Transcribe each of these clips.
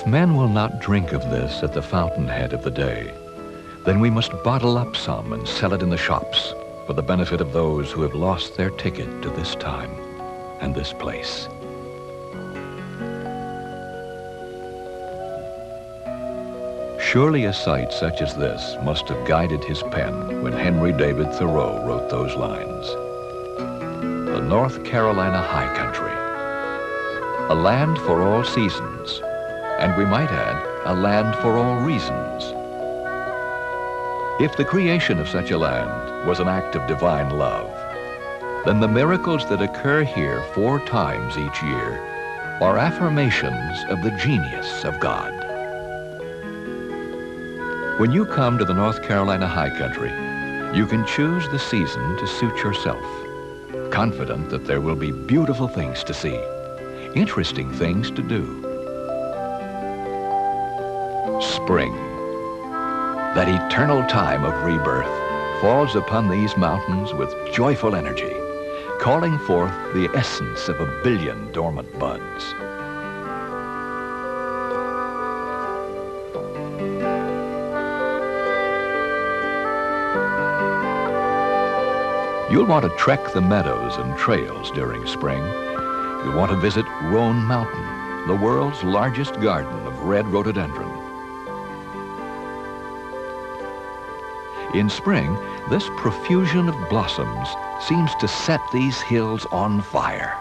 If men will not drink of this at the fountainhead of the day, then we must bottle up some and sell it in the shops for the benefit of those who have lost their ticket to this time and this place. Surely a sight such as this must have guided his pen when Henry David Thoreau wrote those lines. The North Carolina High Country, a land for all seasons, and we might add, a land for all reasons. If the creation of such a land was an act of divine love, then the miracles that occur here 4 times each year are affirmations of the genius of God. When you come to the North Carolina High Country, you can choose the season to suit yourself, confident that there will be beautiful things to see, interesting things to do. Spring, that eternal time of rebirth, falls upon these mountains with joyful energy, calling forth the essence of 1 billion dormant buds. You'll want to trek the meadows and trails during spring. You'll want to visit Roan Mountain, the world's largest garden of red rhododendron. In spring, this profusion of blossoms seems to set these hills on fire.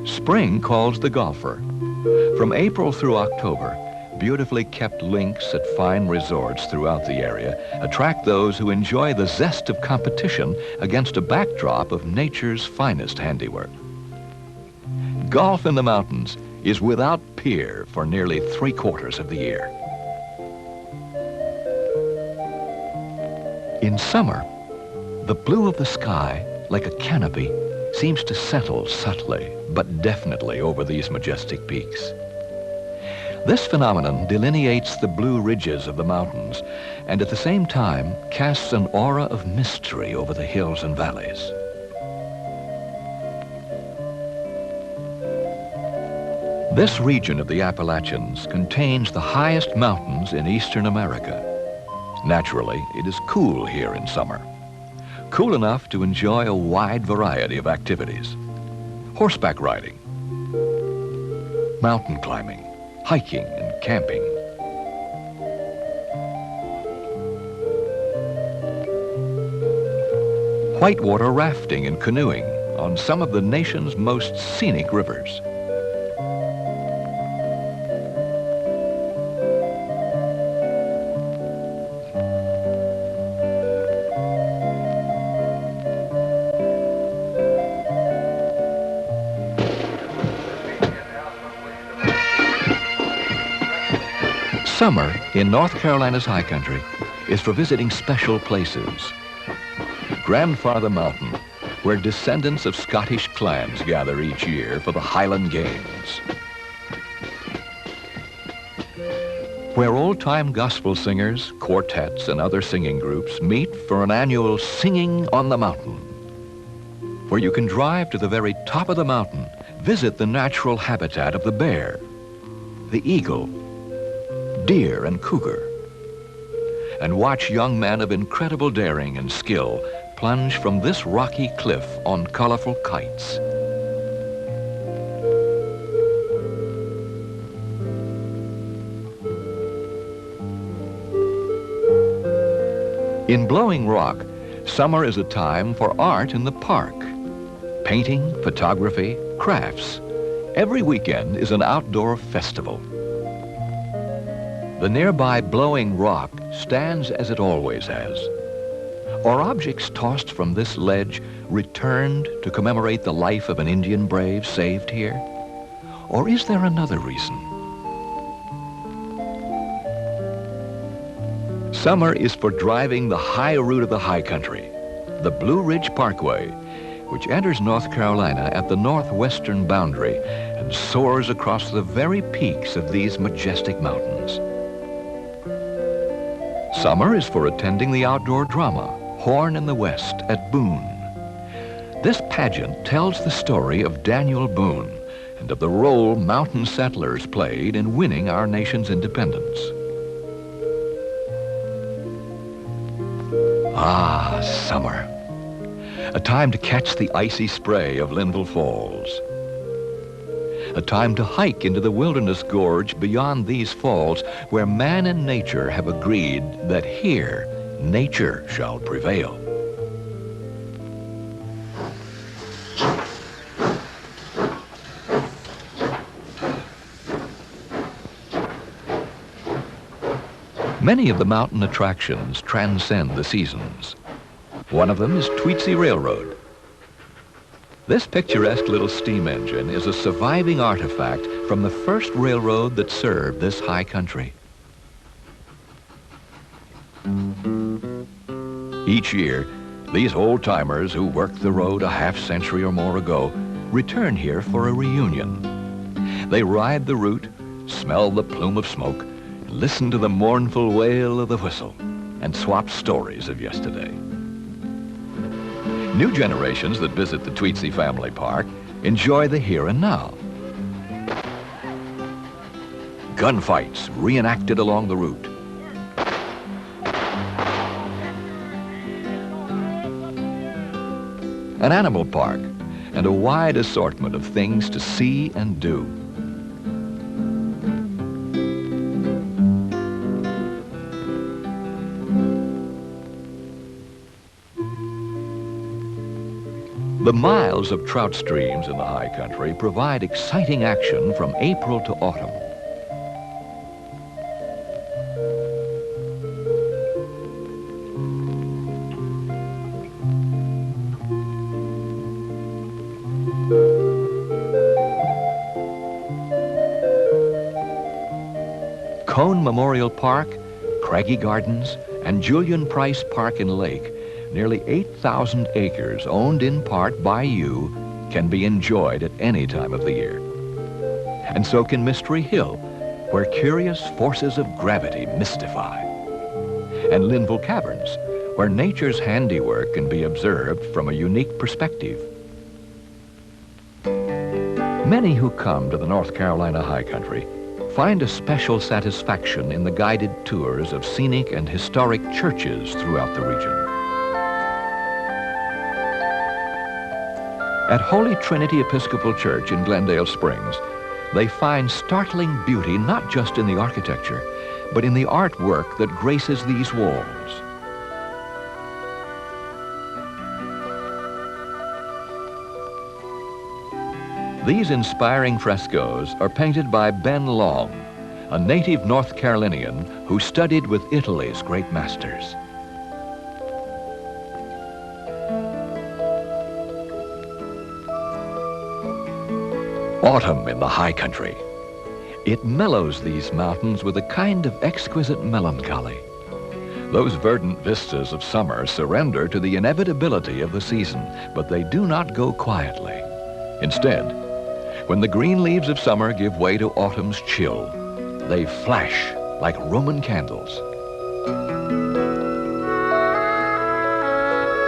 Spring calls the golfer. From April through October, beautifully kept links at fine resorts throughout the area attract those who enjoy the zest of competition against a backdrop of nature's finest handiwork. Golf in the mountains is without peer for nearly 3/4 of the year. In summer, the blue of the sky, like a canopy, seems to settle subtly but definitely over these majestic peaks. This phenomenon delineates the blue ridges of the mountains and at the same time casts an aura of mystery over the hills and valleys. This region of the Appalachians contains the highest mountains in eastern America. Naturally, it is cool here in summer. Cool enough to enjoy a wide variety of activities. Horseback riding, mountain climbing, hiking and camping. Whitewater rafting and canoeing on some of the nation's most scenic rivers. Summer in North Carolina's high country is for visiting special places. Grandfather Mountain, where descendants of Scottish clans gather each year for the Highland Games. Where old-time gospel singers, quartets, and other singing groups meet for an annual Singing on the Mountain. Where you can drive to the very top of the mountain, visit the natural habitat of the bear, the eagle, deer and cougar, and watch young men of incredible daring and skill plunge from this rocky cliff on colorful kites. In Blowing Rock, summer is a time for art in the park. Painting, photography, crafts. Every weekend is an outdoor festival. The nearby Blowing Rock stands as it always has. Are objects tossed from this ledge returned to commemorate the life of an Indian brave saved here? Or is there another reason? Summer is for driving the high route of the high country, the Blue Ridge Parkway, which enters North Carolina at the northwestern boundary and soars across the very peaks of these majestic mountains. Summer is for attending the outdoor drama, Horn in the West at Boone. This pageant tells the story of Daniel Boone, and of the role mountain settlers played in winning our nation's independence. Ah, summer. A time to catch the icy spray of Linville Falls. A time to hike into the wilderness gorge beyond these falls, where man and nature have agreed that here nature shall prevail. Many of the mountain attractions transcend the seasons. One of them is Tweetsie Railroad. This picturesque little steam engine is a surviving artifact from the first railroad that served this high country. Each year, these old-timers who worked the road a half-century or more ago return here for a reunion. They ride the route, smell the plume of smoke, listen to the mournful wail of the whistle, and swap stories of yesterday. New generations that visit the Tweetsie Family Park enjoy the here and now. Gunfights reenacted along the route. An animal park and a wide assortment of things to see and do. The miles of trout streams in the high country provide exciting action from April to autumn. Cone Memorial Park, Craggy Gardens, and Julian Price Park and Lake, nearly 8,000 acres owned in part by you, can be enjoyed at any time of the year. And so can Mystery Hill, where curious forces of gravity mystify. And Linville Caverns, where nature's handiwork can be observed from a unique perspective. Many who come to the North Carolina high country find a special satisfaction in the guided tours of scenic and historic churches throughout the region. At Holy Trinity Episcopal Church in Glendale Springs, they find startling beauty not just in the architecture, but in the artwork that graces these walls. These inspiring frescoes are painted by Ben Long, a native North Carolinian who studied with Italy's great masters. Autumn in the high country. It mellows these mountains with a kind of exquisite melancholy. Those verdant vistas of summer surrender to the inevitability of the season, but they do not go quietly. Instead, when the green leaves of summer give way to autumn's chill, they flash like Roman candles.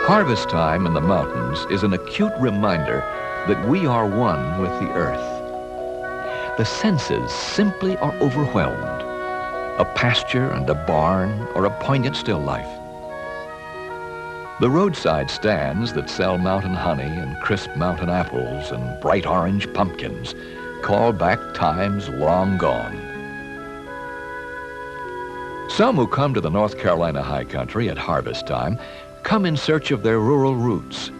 Harvest time in the mountains is an acute reminder that we are one with the earth. The senses simply are overwhelmed. A pasture and a barn or a poignant still life. The roadside stands that sell mountain honey and crisp mountain apples and bright orange pumpkins call back times long gone. Some who come to the North Carolina high country at harvest time come in search of their rural roots.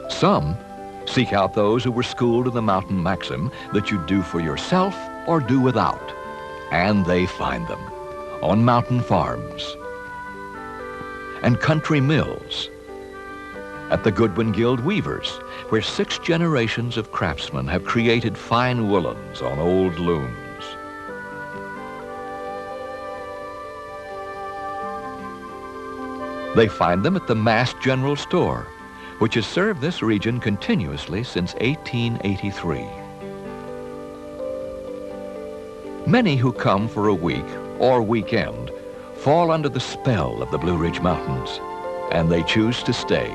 Some seek out those who were schooled in the mountain maxim that you do for yourself or do without. And they find them on mountain farms and country mills, at the Goodwin Guild Weavers, where 6 generations of craftsmen have created fine woolens on old looms. They find them at the Mass General Store, which has served this region continuously since 1883. Many who come for a week or weekend fall under the spell of the Blue Ridge Mountains, and they choose to stay.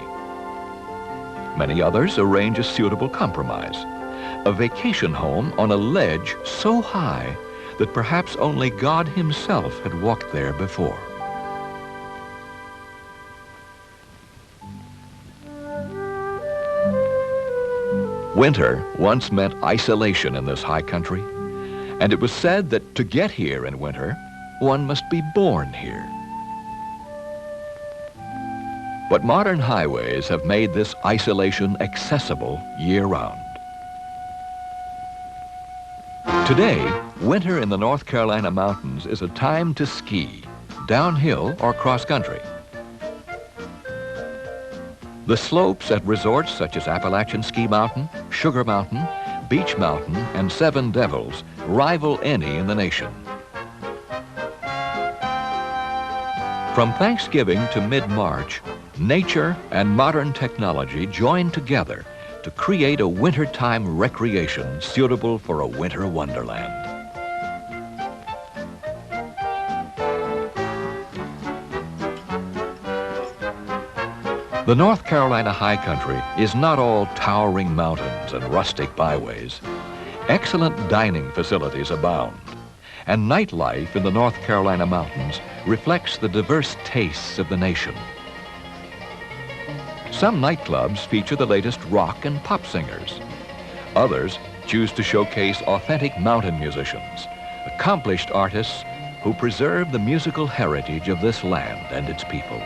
Many others arrange a suitable compromise, A vacation home on a ledge so high that perhaps only God himself had walked there before. Winter once meant isolation in this high country, and it was said that to get here in winter, one must be born here. But modern highways have made this isolation accessible year-round. Today, winter in the North Carolina mountains is a time to ski, downhill or cross-country. The slopes at resorts such as Appalachian Ski Mountain, Sugar Mountain, Beach Mountain, and Seven Devils rival any in the nation. From Thanksgiving to mid-March, nature and modern technology join together to create a wintertime recreation suitable for a winter wonderland. The North Carolina high country is not all towering mountains and rustic byways. Excellent dining facilities abound, and nightlife in the North Carolina mountains reflects the diverse tastes of the nation. Some nightclubs feature the latest rock and pop singers. Others choose to showcase authentic mountain musicians, accomplished artists who preserve the musical heritage of this land and its people.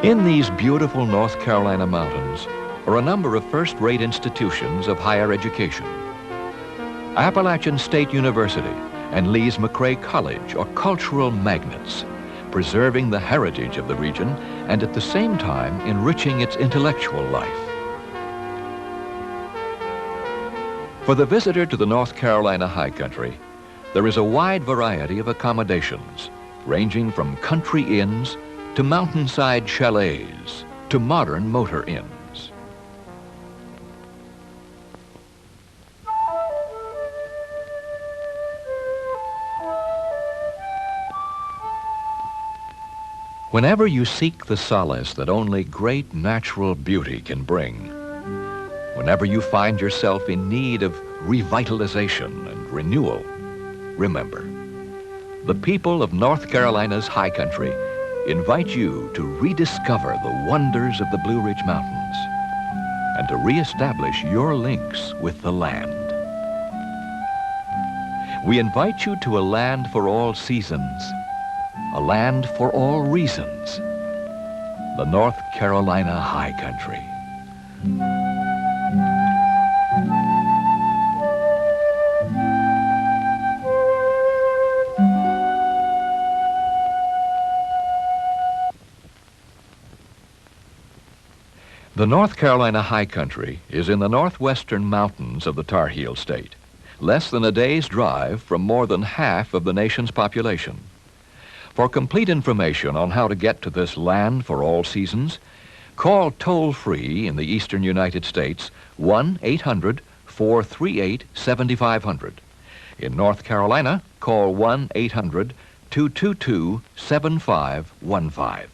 In these beautiful North Carolina mountains are a number of first-rate institutions of higher education. Appalachian State University and Lee's McRae College are cultural magnets, preserving the heritage of the region and at the same time enriching its intellectual life. For the visitor to the North Carolina high country, there is a wide variety of accommodations, ranging from country inns to mountainside chalets to modern motor inns. Whenever you seek the solace that only great natural beauty can bring, whenever you find yourself in need of revitalization and renewal, remember, the people of North Carolina's high country invite you to rediscover the wonders of the Blue Ridge Mountains and to reestablish your links with the land. We invite you to a land for all seasons, a land for all reasons, the North Carolina high country. The North Carolina high country is in the northwestern mountains of the Tar Heel State, less than a day's drive from more than half of the nation's population. For complete information on how to get to this land for all seasons, call toll-free in the eastern United States 1-800-438-7500. In North Carolina, call 1-800-222-7515.